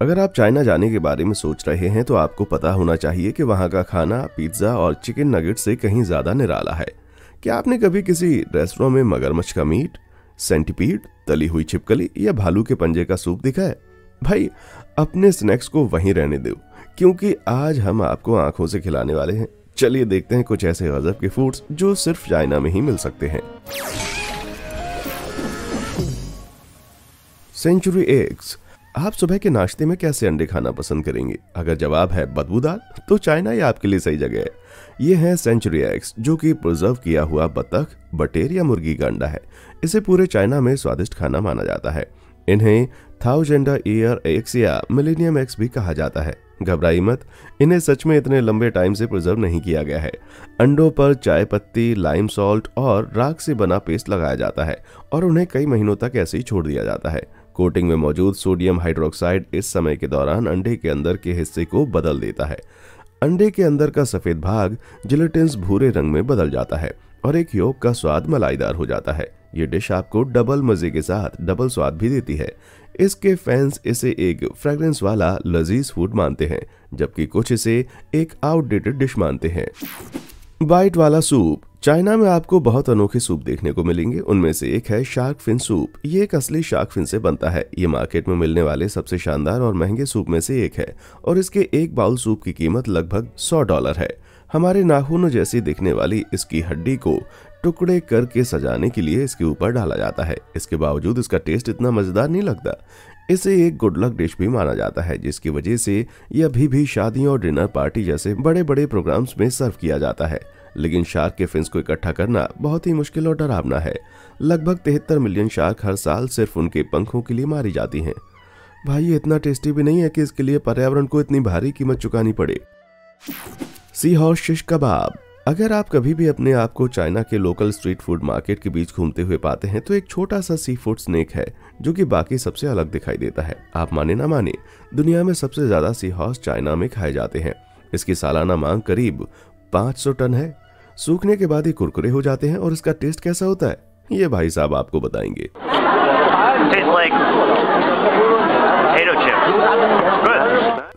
अगर आप चाइना जाने के बारे में सोच रहे हैं तो आपको पता होना चाहिए कि वहाँ का खाना पिज्जा और चिकन नगेट से कहीं ज्यादा निराला है। क्या आपने कभी किसी रेस्टोरेंट में मगरमच्छ का मीट, सेंटीपीड, तली हुई छिपकली या भालू के पंजे का सूप दिखा है? भाई अपने स्नैक्स को वहीं रहने दो, क्योंकि आज हम आपको आंखों से खिलाने वाले हैं। चलिए देखते हैं कुछ ऐसे गजब के फूड्स जो सिर्फ चाइना में ही मिल सकते हैं। Century eggs. आप सुबह के नाश्ते में कैसे अंडे खाना पसंद करेंगे? अगर जवाब है बदबूदार, तो चाइना ही आपके लिए सही जगह है। ये है सेंचुरी एग्स, जो कि प्रिजर्व किया हुआ बतख, बटेर या मुर्गी का अंडा है। इसे पूरे चाइना में स्वादिष्ट खाना माना जाता है। इन्हें 1000 ईयर एग्स या मिलेनियम एग्स भी कहा जाता है। घबराई मत, इन्हें सच में इतने लंबे टाइम से प्रिजर्व नहीं किया गया है। अंडों पर चाय पत्ती, लाइम सॉल्ट और राख से बना पेस्ट लगाया जाता है और उन्हें कई महीनों तक ऐसे ही छोड़ दिया जाता है। कोटिंग में मौजूद सोडियम हाइड्रोक्साइड इस समय के दौरान अंडे के अंदर के हिस्से को बदल देता है। अंडे के अंदर का सफेद भाग जिलेटिन्स भूरे रंग में बदल जाता है और एक यolk का स्वाद मलाईदार हो जाता है। ये डिश आपको डबल मजे के साथ डबल स्वाद भी देती है। इसके फैंस इसे एक फ्रेग्रेंस वाला लजीज फूड मानते हैं, जबकि कुछ इसे एक आउटडेटेड डिश मानते हैं। बाइट वाला सूप। चाइना में आपको बहुत अनोखे सूप देखने को मिलेंगे। उनमें से एक है शार्क फिन सूप। ये एक असली शार्क फिन से बनता है। ये मार्केट में मिलने वाले सबसे शानदार और महंगे सूप में से एक है और इसके एक बाउल सूप की कीमत लगभग $100 है। हमारे नाखूनों जैसी दिखने वाली इसकी हड्डी को टुकड़े करके सजाने के लिए इसके ऊपर डाला जाता है। इसके बावजूद इसका टेस्ट इतना मजेदार नहीं लगता। इसे एक गुड लक डिश भी माना जाता है, जिसकी वजह से यह अभी भी शादियों और डिनर पार्टी जैसे बड़े बड़े प्रोग्राम्स में सर्व किया जाता है। लेकिन शार्क के फिन्स को इकट्ठा करना बहुत ही मुश्किल और डरावना है। लगभग 73 मिलियन शार्क हर साल सिर्फ उनके पंखों के लिए मारी जाती हैं। भाई ये इतना टेस्टी भी नहीं है कि इसके लिए पर्यावरण को इतनी भारी कीमत चुकानी पड़े। सी हॉर्स शिश कबाब। अगर आप कभी भी अपने आप को चाइना के लोकल स्ट्रीट फूड मार्केट के बीच घूमते हुए पाते हैं तो एक छोटा सा सी फूड स्नेक है जो कि बाकी सबसे अलग दिखाई देता है। आप माने ना माने, दुनिया में सबसे ज्यादा सी हॉर्स चाइना में खाए जाते हैं। इसकी सालाना मांग करीब 500 टन है। सूखने के बाद ये कुरकुरे हो जाते हैं और इसका टेस्ट कैसा होता है ये भाई साहब आपको बताएंगे।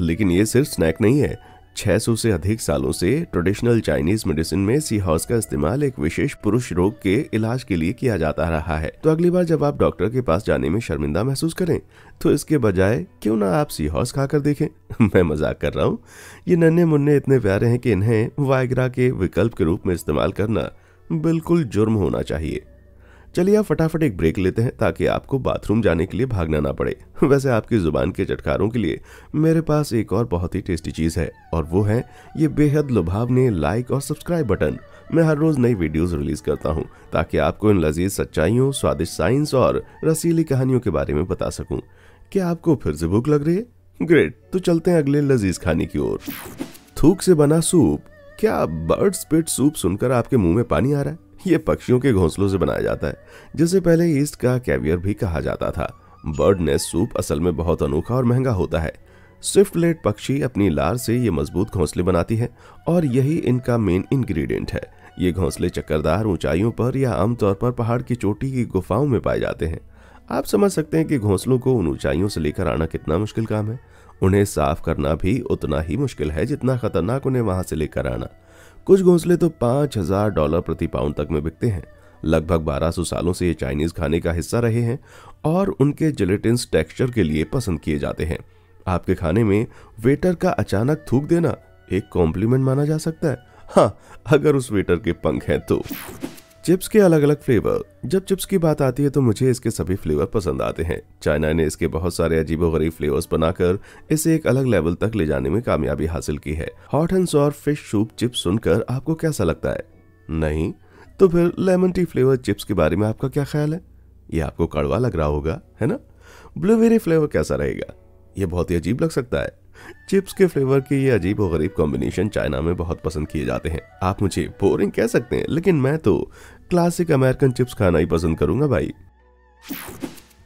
लेकिन ये सिर्फ स्नैक नहीं है। 600 से अधिक सालों से ट्रेडिशनल चाइनीज मेडिसिन में सी हॉर्स का इस्तेमाल एक विशेष पुरुष रोग के इलाज के लिए किया जाता रहा है। तो अगली बार जब आप डॉक्टर के पास जाने में शर्मिंदा महसूस करें तो इसके बजाय क्यों ना आप सी हॉर्स खाकर देखें। मैं मजाक कर रहा हूँ। ये नन्हे मुन्ने इतने प्यारे हैं कि इन्हें वायग्रा के विकल्प के रूप में इस्तेमाल करना बिल्कुल जुर्म होना चाहिए। चलिए आप फटाफट एक ब्रेक लेते हैं ताकि आपको बाथरूम जाने के लिए भागना ना पड़े। वैसे आपकी जुबान के चटखारों के लिए मेरे पास एक और बहुत ही टेस्टी चीज है और वो है ये बेहद लुभावने लाइक और सब्सक्राइब बटन। मैं हर रोज नई वीडियोस रिलीज करता हूं ताकि आपको इन लजीज सच्चाइयों, स्वादिष्ट साइंस और रसीली कहानियों के बारे में बता सकूं। क्या आपको फिर से भूख लग रही है? ग्रेट, तो चलते हैं अगले लजीज खाने की ओर। थूक से बना सूप। क्या बर्ड स्पिट सूप सुनकर आपके मुंह में पानी आ रहा है? ये पक्षियों के घोंसलों से बनाया जाता है, जिसे पहले ईस्ट का कैवियर भी कहा जाता था। बर्ड नेस्ट सूप असल में बहुत अनोखा और महंगा होता है। स्विफ्टलेट पक्षी अपनी लार से ये मजबूत घोंसले बनाती है और यही इनका मेन इंग्रेडिएंट है। ये घोंसले चक्करदार ऊंचाइयों पर या आमतौर पर पहाड़ की चोटी की गुफाओं में पाए जाते हैं। आप समझ सकते हैं कि घोंसलों को उन ऊंचाइयों से लेकर आना कितना मुश्किल काम है। उन्हें साफ करना भी उतना ही मुश्किल है जितना खतरनाक उन्हें वहां से लेकर आना। कुछ घोंसले तो $5000 प्रति पाउंड तक में बिकते हैं। लगभग 1200 सालों से ये चाइनीज खाने का हिस्सा रहे हैं और उनके जिलेटिन्स टेक्सचर के लिए पसंद किए जाते हैं। आपके खाने में वेटर का अचानक थूक देना एक कॉम्प्लीमेंट माना जा सकता है। हाँ, अगर उस वेटर के पंख हैं तो। चिप्स के अलग अलग फ्लेवर। जब चिप्स की बात आती है तो मुझे इसके सभी फ्लेवर पसंद आते हैं। चाइना ने इसके बहुत सारे अजीबोगरीब फ्लेवर्स बनाकर इसे एक अलग लेवल तक ले जाने में कामयाबी हासिल की है। Hot and sour fish soup chips सुनकर आपको कैसा लगता है? नहीं तो फिर लेमन टी फ्लेवर चिप्स के बारे में आपका क्या ख्याल है? ये आपको कड़वा लग रहा होगा, है ना? ब्लूबेरी फ्लेवर कैसा रहेगा? ये बहुत ही अजीब लग सकता है। चिप्स के फ्लेवर के ये अजीब और गरीब कॉम्बिनेशन चाइना में बहुत पसंद किए जाते हैं। आप मुझे बोरिंग कह सकते हैं, लेकिन मैं तो क्लासिक अमेरिकन चिप्स खाना ही पसंद करूंगा भाई।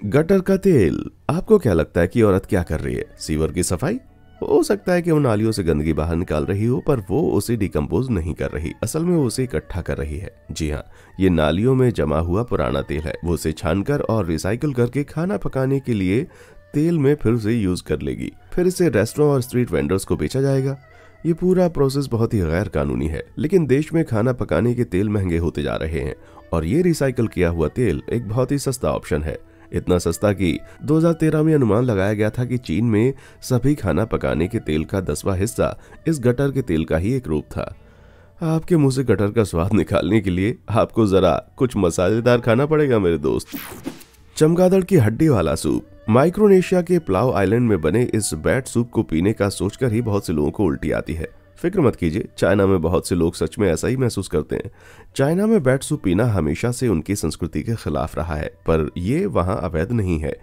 गटर का तेल। आपको क्या लगता है कि औरत क्या कर रही है? सीवर की सफाई? हो सकता है कि वो नालियों से गंदगी बाहर निकाल रही हो, पर वो उसे डिकम्पोज नहीं कर रही। असल में वो उसे इकट्ठा कर रही है। जी हाँ, ये नालियों में जमा हुआ पुराना तेल है। वो उसे छानकर और रिसाइकिल करके खाना पकाने के लिए तेल में फिर से यूज कर लेगी, फिर इसे रेस्टोरेंट और स्ट्रीट वेंडर्स को बेचा जाएगा। ये पूरा प्रोसेस बहुत ही गैर कानूनी है, लेकिन देश में खाना पकाने के तेल महंगे होते जा रहे हैं और ये रिसाइकल किया हुआ तेल एक बहुत ही सस्ता ऑप्शन है। इतना सस्ता कि 2013 में अनुमान लगाया गया था कि चीन में सभी खाना पकाने के तेल का 10वां हिस्सा इस गटर के तेल का ही एक रूप था। आपके मुंह से गटर का स्वाद निकालने के लिए आपको जरा कुछ मसालेदार खाना पड़ेगा मेरे दोस्त। चमगादड़ की हड्डी वाला सूप। माइक्रोनेशिया के प्लाव आइलैंड में बने इस बैट सूप को पीने का सोचकर ही बहुत से लोगों को उल्टी आती है। फिक्र मत कीजिए, चाइना में बहुत से लोग सच में ऐसा ही महसूस करते हैं। चाइना में बैट सूप पीना हमेशा से उनकी संस्कृति के खिलाफ रहा है, पर ये वहाँ अवैध नहीं है।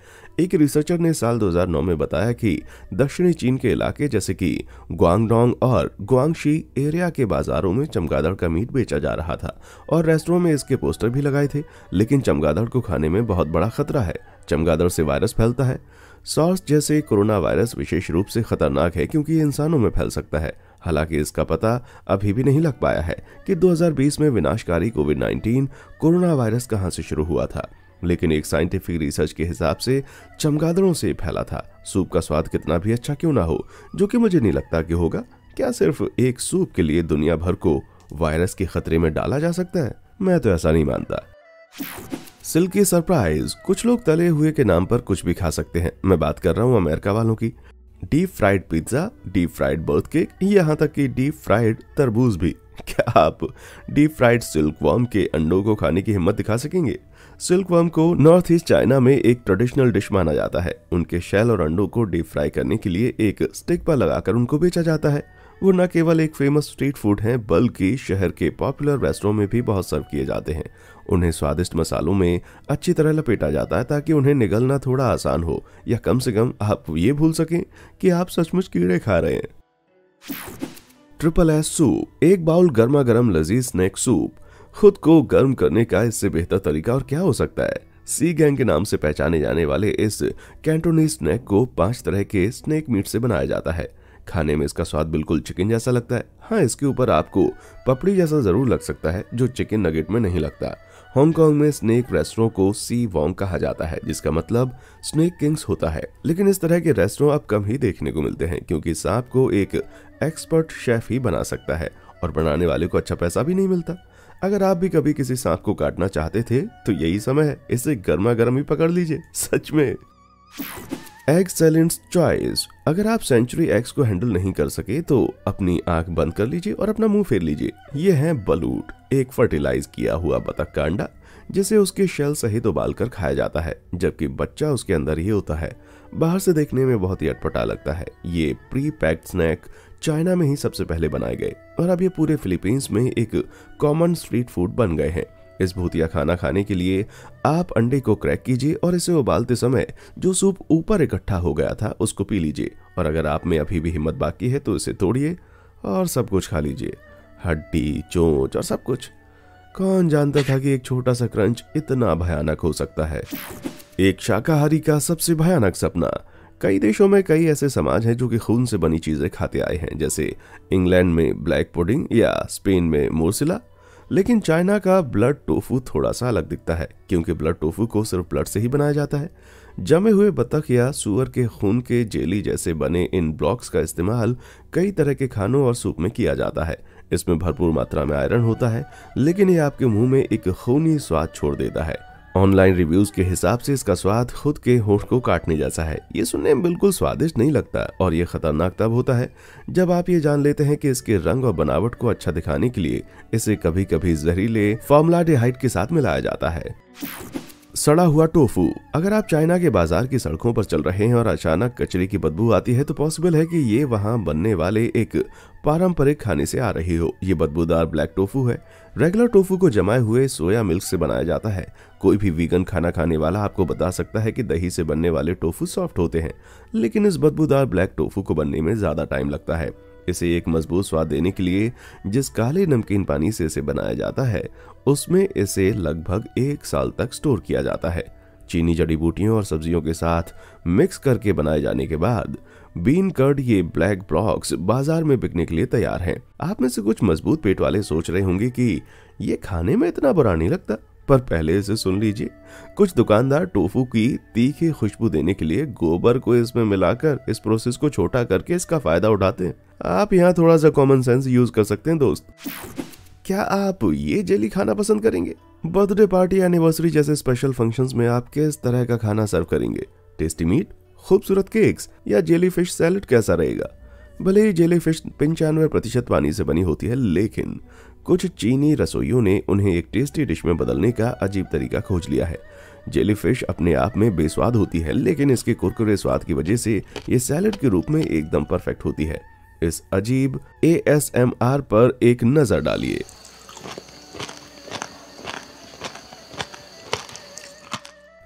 एक रिसर्चर ने साल 2009 में बताया कि दक्षिणी चीन के इलाके जैसे कि ग्वांगडोंग और गुआंगशी एरिया के बाजारों में चमगादड़ का मीट बेचा जा रहा था और रेस्टोरेंट में इसके पोस्टर भी लगाए थे। लेकिन चमगादड़ को खाने में बहुत बड़ा खतरा है। चमगादड़ से वायरस फैलता है। सॉर्स जैसे कोरोना वायरस विशेष रूप से खतरनाक है क्योंकि ये इंसानों में फैल सकता है। हालांकि इसका पता अभी भी नहीं लग पाया है कि 2020 में विनाशकारी कोविड-19 कोरोना वायरस कहां से शुरू हुआ था, लेकिन एक साइंटिफिक रिसर्च के हिसाब से चमगादड़ों से फैला था। सूप का स्वाद कितना भी अच्छा क्यों ना हो, जो कि मुझे नहीं लगता कि होगा, क्या सिर्फ एक सूप के लिए दुनिया भर को वायरस के खतरे में डाला जा सकता है? मैं तो ऐसा नहीं मानता। Silky surprise. कुछ लोग तले हुए के नाम पर कुछ भी खा सकते हैं। मैं बात कर रहा हूँ अमेरिका वालों की। Deep fried pizza, deep fried birth cake, यहाँ तक कि डीप फ्राइड तरबूज भी। क्या आप डीप फ्राइड सिल्कवर्म के अंडों को खाने की हिम्मत दिखा सकेंगे? सिल्कवर्म को नॉर्थ ईस्ट चाइना में एक ट्रेडिशनल डिश माना जाता है। उनके शेल और अंडों को डीप फ्राई करने के लिए एक स्टिक पर लगाकर उनको बेचा जाता है। वो न केवल एक फेमस स्ट्रीट फूड है, बल्कि शहर के पॉपुलर रेस्टोरेंट में भी बहुत सर्व किए जाते हैं। उन्हें स्वादिष्ट मसालों में अच्छी तरह लपेटा जाता है ताकि उन्हें निगलना थोड़ा आसान हो, या कम से कम आप ये भूल सकें कि आप सचमुच कीड़े खा रहे हैं। Triple S soup. एक बाउल गर्मा गर्म लजीज स्नैक सूप। खुद को गर्म करने का इससे बेहतर तरीका और क्या हो सकता है? सी गैंग के नाम से पहचाने जाने वाले इस कैंटोनीज स्नैक को 5 तरह के स्नैक मीट से बनाया जाता है। खाने में इसका स्वाद बिल्कुल चिकन जैसा लगता है। हाँ, इसके ऊपर आपको पपड़ी जैसा जरूर लग सकता है, जो चिकन नगेट में नहीं लगता। हांगकांग में स्नैक रेस्टोरेंट को सी वोंग कहा जाता है, जिसका मतलब स्नैक किंग्स होता है। लेकिन इस तरह के रेस्टोरेंट अब कम ही देखने को मिलते हैं, क्योंकि सांप को एक एक्सपर्ट शेफ ही बना सकता है और बनाने वाले को अच्छा पैसा भी नहीं मिलता। अगर आप भी कभी किसी सांप को काटना चाहते थे तो यही समय है, इसे गर्मा गर्म ही पकड़ लीजिए। सच में। Excellent choice. अगर आप सेंचुरी एग्स को हैंडल नहीं कर सके तो अपनी आंख बंद कर लीजिए और अपना मुंह फेर लीजिए। ये है बलूट, एक फर्टिलाइज किया हुआ बतख का अंडा जिसे उसके शेल सहित उबाल कर खाया जाता है, जबकि बच्चा उसके अंदर ही होता है। बाहर से देखने में बहुत ही अटपटा लगता है। ये प्री पैक्ड स्नैक चाइना में ही सबसे पहले बनाए गए और अब ये पूरे फिलीपींस में एक कॉमन स्ट्रीट फूड बन गए हैं। इस भूतिया खाना खाने के लिए आप अंडे को क्रैक कीजिए और इसे उबालते समय जो सूप ऊपर इकट्ठा हो गया था उसको पी लीजिए, और अगर आप में अभी भी हिम्मत बाकी है तो इसे तोड़िए और सब कुछ खा लीजिए, हड्डी, चोंच और सब कुछ। कौन जानता था कि एक छोटा सा क्रंच इतना भयानक हो सकता है। एक शाकाहारी का सबसे भयानक सपना। कई देशों में कई ऐसे समाज हैं जो कि खून से बनी चीजें खाते आए हैं, जैसे इंग्लैंड में ब्लैक पुडिंग या स्पेन में मोर्सिला। लेकिन चाइना का ब्लड टोफू थोड़ा सा अलग दिखता है, क्योंकि ब्लड टोफू को सिर्फ ब्लड से ही बनाया जाता है। जमे हुए बतख या सुअर के खून के जेली जैसे बने इन ब्लॉक्स का इस्तेमाल कई तरह के खानों और सूप में किया जाता है। इसमें भरपूर मात्रा में आयरन होता है, लेकिन ये आपके मुंह में एक खूनी स्वाद छोड़ देता है। ऑनलाइन रिव्यूज के हिसाब से इसका स्वाद खुद के होंठ को काटने जैसा है। ये सुनने में बिल्कुल स्वादिष्ट नहीं लगता, और ये खतरनाक तब होता है जब आप ये जान लेते हैं कि इसके रंग और बनावट को अच्छा दिखाने के लिए इसे कभी कभी जहरीले फॉर्मलाडेहाइड के साथ मिलाया जाता है। सड़ा हुआ टोफू। अगर आप चाइना के बाजार की सड़कों पर चल रहे हैं और अचानक कचरे की बदबू आती है तो पॉसिबल है कि ये वहां बनने वाले एक पारंपरिक खाने से आ रही हो। ये बदबूदार ब्लैक टोफू है। रेगुलर टोफू को जमाए हुए सोया मिल्क से बनाया जाता है। कोई भी वीगन खाना खाने वाला आपको बता सकता है कि दही से बनने वाले टोफू सॉफ्ट होते हैं, लेकिन इस बदबूदार ब्लैक टोफू को बनने में ज्यादा टाइम लगता है। इसे एक मजबूत स्वाद देने के लिए जिस काले नमकीन पानी से इसे बनाया जाता है उसमें इसे लगभग 1 साल तक स्टोर किया जाता है। चीनी जड़ी बूटियों और सब्जियों के साथ मिक्स करके बनाए जाने के बाद बीन कर्ड ये ब्लैक ब्लॉक्स बाजार में बिकने के लिए तैयार हैं। आप में से कुछ मजबूत पेट वाले सोच रहे होंगे कि ये खाने में इतना बुरा नहीं लगता, पर पहले इसे सुन लीजिए। कुछ दुकानदार टोफू की तीखी खुशबू देने के लिए गोबर को इसमें मिलाकर इस प्रोसेस को छोटा करके इसका फायदा उठाते हैं। आप यहाँ थोड़ा सा कॉमन सेंस यूज कर सकते हैं दोस्त। क्या आप ये जेली खाना पसंद करेंगे? बर्थडे पार्टी, एनिवर्सरी जैसे स्पेशल फंक्शंस में आप किस तरह का खाना सर्व करेंगे? टेस्टी मीट, खूबसूरत केक्स या जेली फिश सैलेड कैसा रहेगा? भले ही जेली फिश 95% पानी से बनी होती है, लेकिन कुछ चीनी रसोइयों ने उन्हें एक टेस्टी डिश में बदलने का अजीब तरीका खोज लिया है। जेली फिश अपने आप में बेस्वाद होती है, लेकिन इसके कुरकुरे स्वाद की वजह से ये सैलेड के रूप में एकदम परफेक्ट होती है। इस अजीब ASMR पर एक नजर डालिए।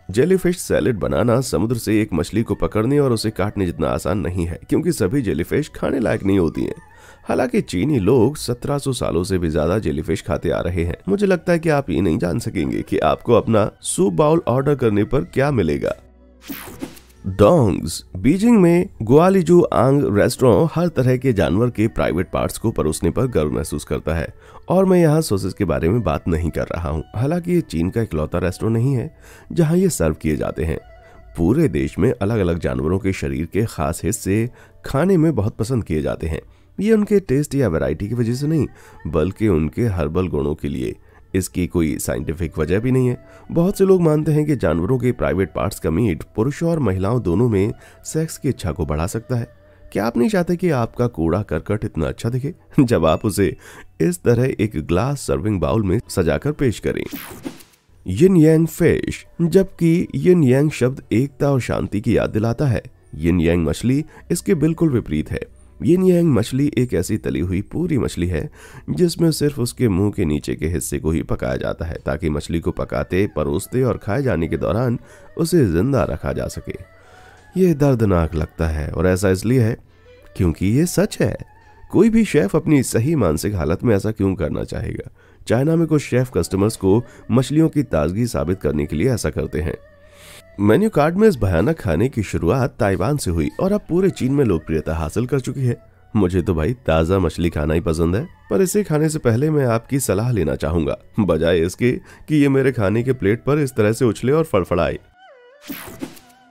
जेलीफिश सैलेड बनाना समुद्र से एक मछली को पकड़ने और उसे काटने जितना आसान नहीं है, क्योंकि सभी जेलीफिश खाने लायक नहीं होती हैं। हालांकि चीनी लोग 1700 सालों से भी ज्यादा जेलीफिश खाते आ रहे हैं। मुझे लगता है कि आप ये नहीं जान सकेंगे कि आपको अपना सूप बाउल ऑर्डर करने पर क्या मिलेगा। डोंग्स। बीजिंग में गुआलीजू आंग रेस्टोरेंट हर तरह के जानवर के प्राइवेट पार्ट्स को परोसने पर गर्व महसूस करता है, और मैं यहाँ सॉसेज के बारे में बात नहीं कर रहा हूँ। हालांकि ये चीन का इकलौता रेस्टोरेंट नहीं है जहाँ ये सर्व किए जाते हैं। पूरे देश में अलग अलग जानवरों के शरीर के खास हिस्से खाने में बहुत पसंद किए जाते हैं। ये उनके टेस्ट या वैरायटी की वजह से नहीं, बल्कि उनके हर्बल गुणों के लिए। इसकी कोई साइंटिफिक वजह भी नहीं है। बहुत से लोग मानते हैं कि जानवरों के प्राइवेट पार्ट्स का मीट पुरुषों और महिलाओं दोनों में सेक्स की इच्छा को बढ़ा सकता है। क्या आप नहीं चाहते कि आपका कूड़ा करकट इतना अच्छा दिखे जब आप उसे इस तरह एक ग्लास सर्विंग बाउल में सजाकर पेश करें? यिन यांग फिश। जबकि यिन यांग शब्द एकता और शांति की याद दिलाता है, यिन यांग मछली इसके बिल्कुल विपरीत है। यिन यांग मछली एक ऐसी तली हुई पूरी मछली है जिसमें सिर्फ उसके मुंह के नीचे के हिस्से को ही पकाया जाता है, ताकि मछली को पकाते, परोसते और खाए जाने के दौरान उसे जिंदा रखा जा सके। ये दर्दनाक लगता है, और ऐसा इसलिए है क्योंकि ये सच है। कोई भी शेफ अपनी सही मानसिक हालत में ऐसा क्यों करना चाहेगा? चाइना में कुछ शेफ कस्टमर्स को मछलियों की ताजगी साबित करने के लिए ऐसा करते हैं। मेन्यू कार्ड में इस भयानक खाने की शुरुआत ताइवान से हुई और अब पूरे चीन में लोकप्रियता हासिल कर चुकी है। मुझे तो भाई ताज़ा मछली खाना ही पसंद है, पर इसे खाने से पहले मैं आपकी सलाह लेना चाहूंगा, बजाय इसके कि ये मेरे खाने के प्लेट पर इस तरह से उछले और फड़फड़ाए।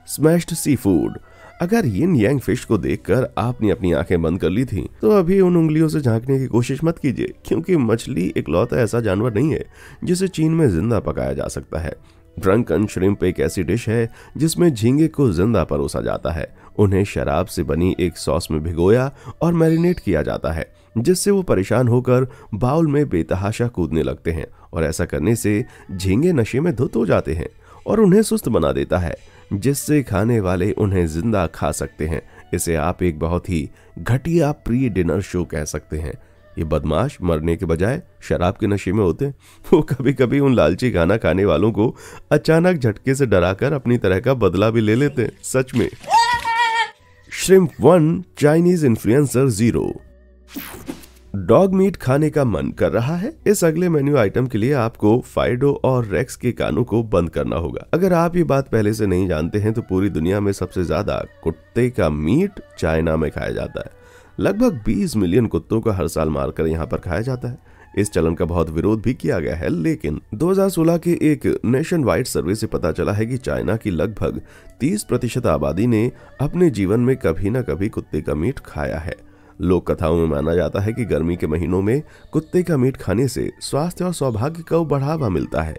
Smashed sea food. अगर यिन यांग फिश को देखकर आपने अपनी आंखें बंद कर ली थी, तो अभी उन उंगलियों से झांकने की कोशिश मत कीजिए, क्योंकि मछली इकलौता ऐसा जानवर नहीं है जिसे चीन में जिंदा पकाया जा सकता है। ड्रंकन श्रिम्प एक ऐसी डिश है जिसमें झींगे को जिंदा परोसा जाता है। उन्हें शराब से बनी एक सॉस में भिगोया और मैरिनेट किया जाता है, जिससे वो परेशान होकर बाउल में बेतहाशा कूदने लगते हैं, और ऐसा करने से झींगे नशे में धुत हो जाते हैं और उन्हें सुस्त बना देता है, जिससे खाने वाले उन्हें जिंदा खा सकते हैं। इसे आप एक बहुत ही घटिया प्री डिनर शो कह सकते हैं। ये बदमाश मरने के बजाय शराब के नशे में होते हैं। वो कभी कभी उन लालची खाना खाने वालों को अचानक झटके से डराकर अपनी तरह का बदला भी ले लेते हैं। सच में। Shrimp 1 Chinese influencer 0। Dog meat खाने का मन कर रहा है? इस अगले मेन्यू आइटम के लिए आपको फाइडो और रेक्स के कानों को बंद करना होगा। अगर आप ये बात पहले से नहीं जानते हैं, तो पूरी दुनिया में सबसे ज्यादा कुत्ते का मीट चाइना में खाया जाता है। लगभग 20 मिलियन कुत्तों को हर साल मारकर यहाँ पर खाया जाता है। इस चलन का बहुत विरोध भी किया गया है, लेकिन 2016 के एक नेशन वाइड सर्वे से पता चला है कि चाइना की लगभग 30% आबादी ने अपने जीवन में कभी न कभी कुत्ते का मीट खाया है। लोक कथाओं में माना जाता है कि गर्मी के महीनों में कुत्ते का मीट खाने से स्वास्थ्य और सौभाग्य को बढ़ावा मिलता है।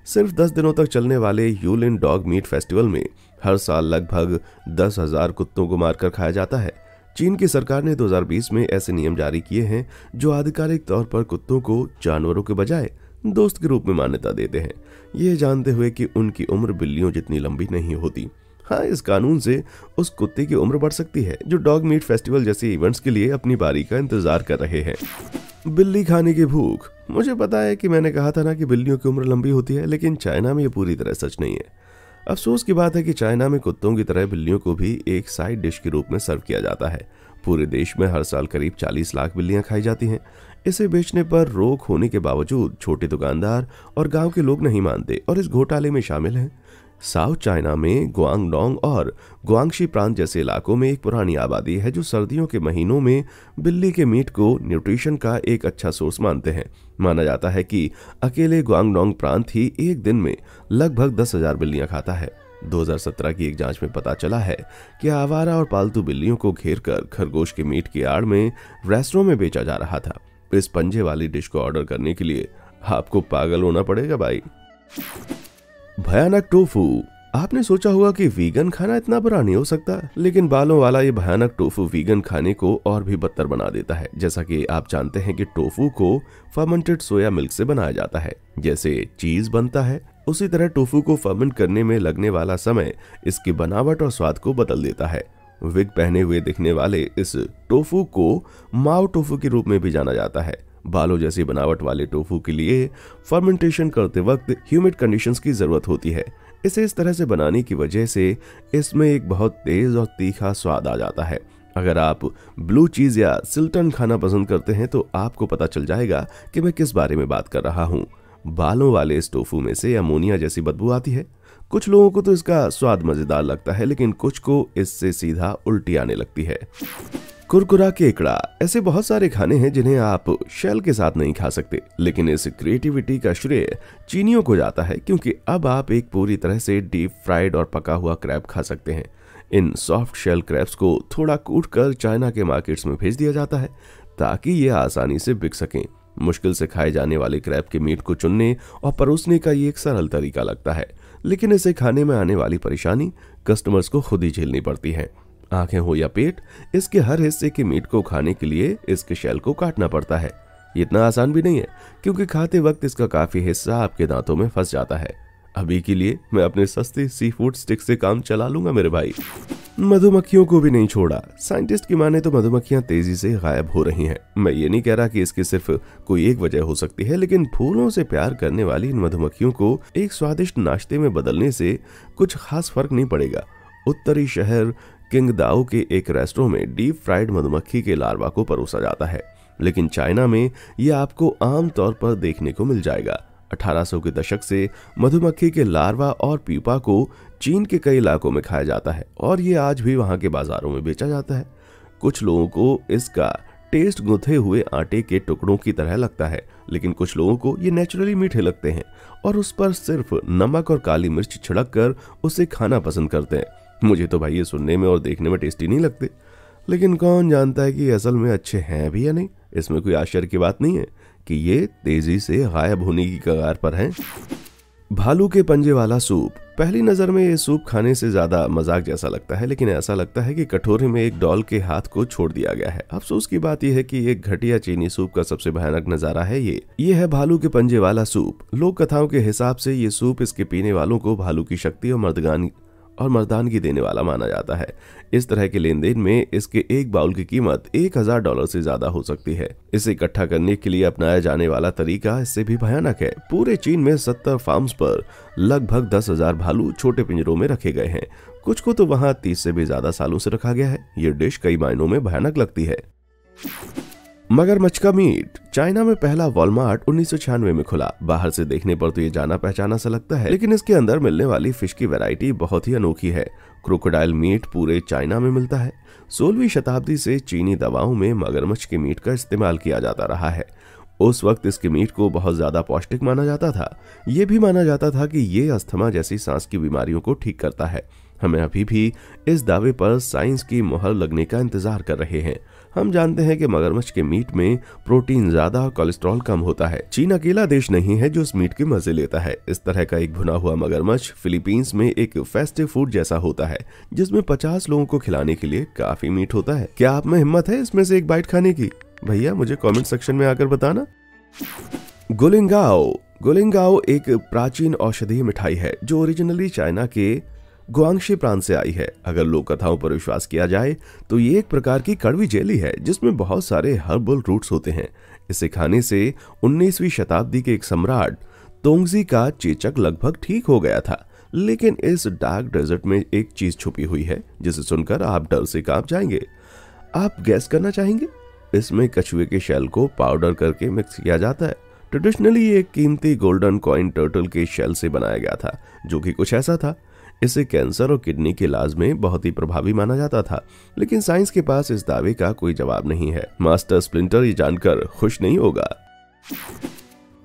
सिर्फ 10 दिनों तक चलने वाले यूलिन डॉग मीट फेस्टिवल में हर साल लगभग 10,000 कुत्तों को मारकर खाया जाता है। चीन की सरकार ने 2020 में ऐसे नियम जारी किए हैं जो आधिकारिक तौर पर कुत्तों को जानवरों के बजाय दोस्त के रूप में मान्यता देते हैं, ये जानते हुए कि उनकी उम्र बिल्लियों जितनी लंबी नहीं होती। हाँ, इस कानून से उस कुत्ते की उम्र बढ़ सकती है जो डॉग मीट फेस्टिवल जैसे इवेंट्स के लिए अपनी बारी का इंतजार कर रहे हैं। बिल्ली खाने की भूख। मुझे पता है कि मैंने कहा था ना कि बिल्लियों की उम्र लंबी होती है, लेकिन चाइना में ये पूरी तरह सच नहीं है। अफसोस की बात है कि चाइना में कुत्तों की तरह बिल्लियों को भी एक साइड डिश के रूप में सर्व किया जाता है। पूरे देश में हर साल करीब 40 लाख बिल्लियां खाई जाती हैं। इसे बेचने पर रोक होने के बावजूद छोटे दुकानदार और गांव के लोग नहीं मानते और इस घोटाले में शामिल हैं। साउथ चाइना में गुआंगडोंग और गुआंगशी प्रांत जैसे इलाकों में एक पुरानी आबादी है जो सर्दियों के महीनों में बिल्ली के मीट को न्यूट्रिशन का एक अच्छा सोर्स मानते हैं। माना जाता है कि अकेले गुआंगडोंग प्रांत ही एक दिन में लगभग 10,000 बिल्लियां खाता है। 2017 की एक जांच में पता चला है कि आवारा और पालतू बिल्लियों को घेरकर खरगोश के मीट की आड़ में रेस्टोरों में बेचा जा रहा था। इस पंजे वाली डिश को ऑर्डर करने के लिए आपको पागल होना पड़ेगा भाई। भयानक टोफू। आपने सोचा होगा कि वीगन खाना इतना बुरा नहीं हो सकता, लेकिन बालों वाला ये भयानक टोफू वीगन खाने को और भी बदतर बना देता है। जैसा कि आप जानते हैं कि टोफू को फर्मेंटेड सोया मिल्क से बनाया जाता है। जैसे चीज बनता है उसी तरह टोफू को फर्मेंट करने में लगने वाला समय इसकी बनावट और स्वाद को बदल देता है। विग पहने हुए दिखने वाले इस टोफू को माओ टोफू के रूप में भी जाना जाता है। बालों जैसी बनावट वाले टोफू के लिए फर्मेंटेशन करते वक्त ह्यूमिड कंडीशंस की जरूरत होती है। इसे इस तरह से बनाने की वजह से इसमें एक बहुत तेज और तीखा स्वाद आ जाता है। अगर आप ब्लू चीज या सिल्टन खाना पसंद करते हैं तो आपको पता चल जाएगा कि मैं किस बारे में बात कर रहा हूँ। बालों वाले इस टोफू में से अमोनिया जैसी बदबू आती है। कुछ लोगों को तो इसका स्वाद मजेदार लगता है, लेकिन कुछ को इससे सीधा उल्टी आने लगती है। कुरकुरा केकड़ा। ऐसे बहुत सारे खाने हैं जिन्हें आप शेल के साथ नहीं खा सकते, लेकिन इस क्रिएटिविटी का श्रेय चीनियों को जाता है, क्योंकि अब आप एक पूरी तरह से डीप फ्राइड और पका हुआ क्रैब खा सकते हैं। इन सॉफ्ट शेल क्रैब्स को थोड़ा कूटकर चाइना के मार्केट्स में भेज दिया जाता है ताकि ये आसानी से बिक सकें। मुश्किल से खाए जाने वाले क्रैब के मीट को चुनने और परोसने का ये एक सरल तरीका लगता है, लेकिन इसे खाने में आने वाली परेशानी कस्टमर्स को खुद ही झेलनी पड़ती है। आंखें हो या पेट, इसके हर हिस्से के मीट को खाने के लिए इसके शेल को काटना पड़ता है। ये इतना आसान भी नहीं है, क्योंकि खाते वक्त इसका काफी हिस्सा आपके दांतों में फंस जाता है। अभी के लिए मैं अपने सस्ते सी फूड स्टिक से काम चला लूंगा मेरे भाई। मधुमक्खियों को भी नहीं छोड़ा। साइंटिस्ट की माने तो मधुमक्खियां तेजी से गायब हो रही हैं। मैं ये नहीं कह रहा कि इसकी सिर्फ कोई एक वजह हो सकती है, लेकिन फूलों से प्यार करने वाली इन मधुमक्खियों को एक स्वादिष्ट नाश्ते में बदलने से कुछ खास फर्क नहीं पड़ेगा। उत्तरी शहर किंगदाओ के एक रेस्टोरेंट में डीप फ्राइड मधुमक्खी के लार्वा को परोसा जाता है, लेकिन चाइना में यह आपको आम तौर पर देखने को मिल जाएगा। 1800 के दशक से मधुमक्खी के लार्वा और प्यूपा को चीन के कई इलाकों में खाया जाता है और ये आज भी वहां के बाजारों में बेचा जाता है। कुछ लोगों को इसका टेस्ट गुथे हुए आटे के टुकड़ों की तरह लगता है, लेकिन कुछ लोगों को ये नेचुरली मीठे लगते हैं और उस पर सिर्फ नमक और काली मिर्च छिड़क कर उसे खाना पसंद करते हैं। मुझे तो भाई ये सुनने में और देखने में टेस्टी नहीं लगते, लेकिन कौन जानता है कि असल में अच्छे हैं भी या नहीं। इसमें कोई आश्चर्य की बात नहीं है कि ये तेजी से गायब होने की कगार पर हैं। भालू के पंजे वाला सूप। पहली नजर में ये सूप खाने से ज्यादा मजाक जैसा लगता है, लेकिन ऐसा लगता है कि कटोरे में एक डॉल के हाथ को छोड़ दिया गया है। अफसोस की बात यह है कि एक घटिया चीनी सूप का सबसे भयानक नजारा है ये है भालू के पंजे वाला सूप। लोक कथाओं के हिसाब से ये सूप इसके पीने वालों को भालू की शक्ति और मर्दानगी देने वाला माना जाता है। इस तरह के लेन देन में इसके एक बाउल की कीमत $1,000 से ज्यादा हो सकती है। इसे इकट्ठा करने के लिए अपनाया जाने वाला तरीका इससे भी भयानक है। पूरे चीन में 70 फार्म्स पर लगभग 10,000 भालू छोटे पिंजरों में रखे गए हैं। कुछ को तो वहां 30 से भी ज्यादा सालों से रखा गया है। ये डिश कई मायनों में भयानक लगती है। मगरमच्छ का मीट। चाइना में पहला वॉलमार्ट 1996 में खुला। बाहर से देखने पर तो ये जाना पहचाना सा लगता है, लेकिन इसके अंदर मिलने वाली फिश की वैरायटी बहुत ही अनोखी है। क्रोकोडाइल मीट पूरे चाइना में मिलता है। 16वीं शताब्दी से चीनी दवाओं में मगरमच्छ के मीट का इस्तेमाल किया जाता रहा है। उस वक्त इसके मीट को बहुत ज्यादा पौष्टिक माना जाता था। ये भी माना जाता था कि ये अस्थमा जैसी सांस की बीमारियों को ठीक करता है। हमें अभी भी इस दावे पर साइंस की मोहर लगने का इंतजार कर रहे हैं। हम जानते हैं कि मगरमच्छ के मीट में प्रोटीन ज्यादा और कोलेस्ट्रॉल कम होता है। चीन अकेला देश नहीं है जो इस मीट के मजे लेता है। इस तरह का एक भुना हुआ मगरमच्छ फिलीपींस में एक फेस्टिव फूड जैसा होता है, जिसमें 50 लोगों को खिलाने के लिए काफी मीट होता है। क्या आप में हिम्मत है इसमें से एक बाइट खाने की? भैया मुझे कमेंट सेक्शन में आकर बताना। गुलिंगाओ एक प्राचीन औषधीय मिठाई है जो ओरिजिनली चाइना के गुआंगशी प्रांत से आई है। अगर लोक कथाओं पर विश्वास किया जाए तो ये एक प्रकार की कड़वी जेली है जिसमें बहुत सारे हर्बल रूट्स होते हैं। इसे खाने से 19वीं शताब्दी के एक सम्राट तोंगजी का चेचक लगभग ठीक हो गया था। लेकिन इस डार्क डेजर्ट में एक चीज छुपी हुई है जिसे सुनकर आप डर से कांप जाएंगे। आप गैस करना चाहेंगे? इसमें कछुए के शेल को पाउडर करके मिक्स किया जाता है। ट्रेडिशनली ये एक कीमती गोल्डन कॉइन टर्टल के शेल से बनाया गया था, जो कि कुछ ऐसा था। इसे कैंसर और किडनी के इलाज में बहुत ही प्रभावी माना जाता था, लेकिन साइंस के पास इस दावे का कोई जवाब नहीं है। मास्टर स्प्लिंटर ये जानकर खुश नहीं होगा।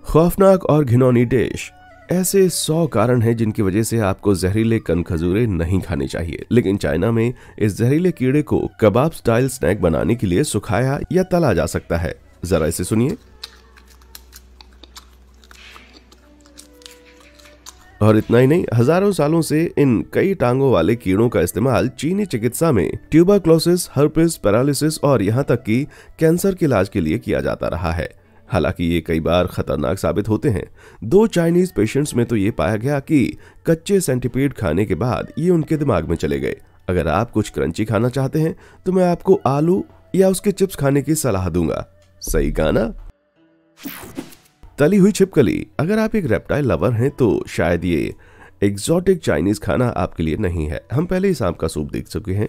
खौफनाक और घिनौनी डिश। ऐसे 100 कारण हैं जिनकी वजह से आपको जहरीले कन खजूरे नहीं खाने चाहिए, लेकिन चाइना में इस जहरीले कीड़े को कबाब स्टाइल स्नैक बनाने के लिए सुखाया या तला जा सकता है। जरा इसे सुनिए। और इतना ही नहीं, हजारों सालों से इन कई टांगों वाले कीड़ों का इस्तेमाल चीनी चिकित्सा में ट्यूबरक्लोसिस, हर्पिस, पैरालिसिस और यहाँ तक कि कैंसर के इलाज के लिए किया जाता रहा है। हालांकि ये कई बार खतरनाक साबित होते हैं। 2 चाइनीज पेशेंट्स में तो ये पाया गया कि कच्चे सेंटीपीड खाने के बाद ये उनके दिमाग में चले गए। अगर आप कुछ क्रंची खाना चाहते हैं तो मैं आपको आलू या उसके चिप्स खाने की सलाह दूंगा। सही कहा ना? तली हुई छिपकली। अगर आप एक रेप्टाइल लवर हैं तो शायद ये एग्जॉटिक चाइनीज खाना आपके लिए नहीं है। हम पहले ही सांप का सूप देख चुके हैं,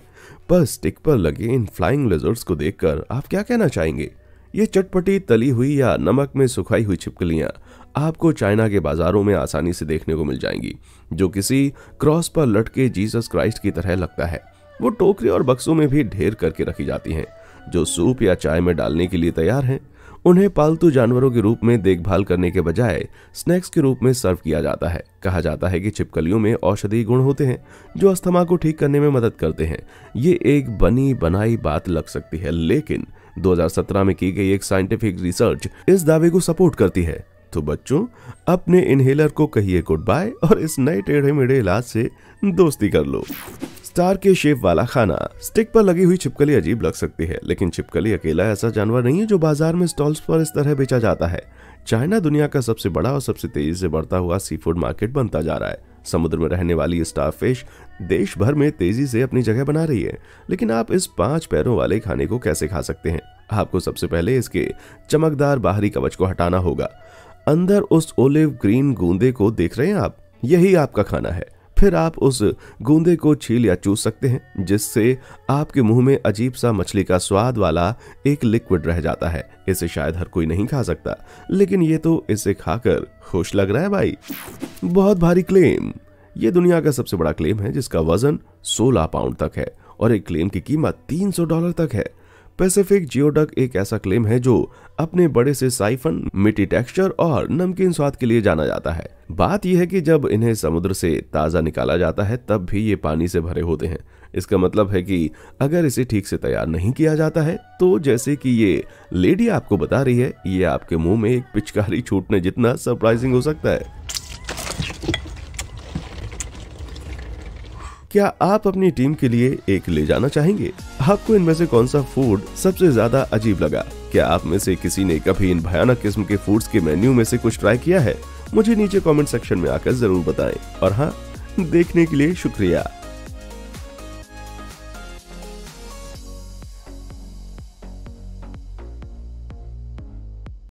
पर स्टिक पर लगे इन फ्लाइंग लिजर्ड्स को देखकर आप क्या कहना चाहेंगे? ये चटपटी तली हुई या नमक में सुखाई हुई छिपकलियां आपको चाइना के बाजारों में आसानी से देखने को मिल जाएंगी, जो किसी क्रॉस पर लटके जीसस क्राइस्ट की तरह लगता है। वो टोकरी और बक्सों में भी ढेर करके रखी जाती हैं, जो सूप या चाय में डालने के लिए तैयार हैं। उन्हें पालतू जानवरों के रूप में देखभाल करने के बजाय स्नैक्स के रूप में सर्व किया जाता है। कहा जाता है कि छिपकलियों में औषधीय गुण होते हैं जो अस्थमा को ठीक करने में मदद करते हैं। ये एक बनी बनाई बात लग सकती है, लेकिन 2017 में की गई एक साइंटिफिक रिसर्च इस दावे को सपोर्ट करती है। तो बच्चों, अपने इनहेलर को कहिए गुड बाय और इस नए टेढ़े मेढ़े इलाज से दोस्ती कर लो। स्टार के शेप वाला खाना। स्टिक पर लगी हुई छिपकली अजीब लग सकती है, लेकिन छिपकली अकेला ऐसा जानवर नहीं है जो बाजार में स्टॉल्स पर इस तरह बेचा जाता है। चाइना दुनिया का सबसे बड़ा और सबसे तेजी से बढ़ता हुआ सी फूड मार्केट बनता जा रहा है। समुद्र में रहने वाली स्टार फिश देश भर में तेजी से अपनी जगह बना रही है। लेकिन आप इस 5 पैरों वाले खाने को कैसे खा सकते हैं? आपको सबसे पहले इसके चमकदार बाहरी कवच को हटाना होगा। अंदर उस ओलिव ग्रीन गूंदे को देख रहे हैं आप? यही आपका खाना है। फिर आप उस गूंदे को छील या चूस सकते हैं, जिससे आपके मुंह में अजीब सा मछली का स्वाद वाला एक लिक्विड रह जाता है। इसे शायद हर कोई नहीं खा सकता, लेकिन ये तो इसे खाकर खुश लग रहा है भाई। बहुत भारी क्लेम। ये दुनिया का सबसे बड़ा क्लेम है जिसका वजन 16 पाउंड तक है और एक क्लेम की कीमत $300 तक है। पैसिफिक जियोडक एक ऐसा क्लेम है जो अपने बड़े से साइफन, मिट्टी टेक्सचर और नमकीन स्वाद के लिए जाना जाता है। बात यह है कि जब इन्हें समुद्र से ताज़ा निकाला जाता है तब भी ये पानी से भरे होते हैं। इसका मतलब है कि अगर इसे ठीक से तैयार नहीं किया जाता है तो जैसे कि ये लेडी आपको बता रही है, ये आपके मुंह में एक पिचकारी छूटने जितना सरप्राइजिंग हो सकता है। क्या आप अपनी टीम के लिए एक ले जाना चाहेंगे? आपको इनमें से कौन सा फूड सबसे ज्यादा अजीब लगा? क्या आप में से किसी ने कभी इन भयानक किस्म के फूड्स के मेन्यू में से कुछ ट्राई किया है? मुझे नीचे कमेंट सेक्शन में आकर जरूर बताएं। और हाँ, देखने के लिए शुक्रिया।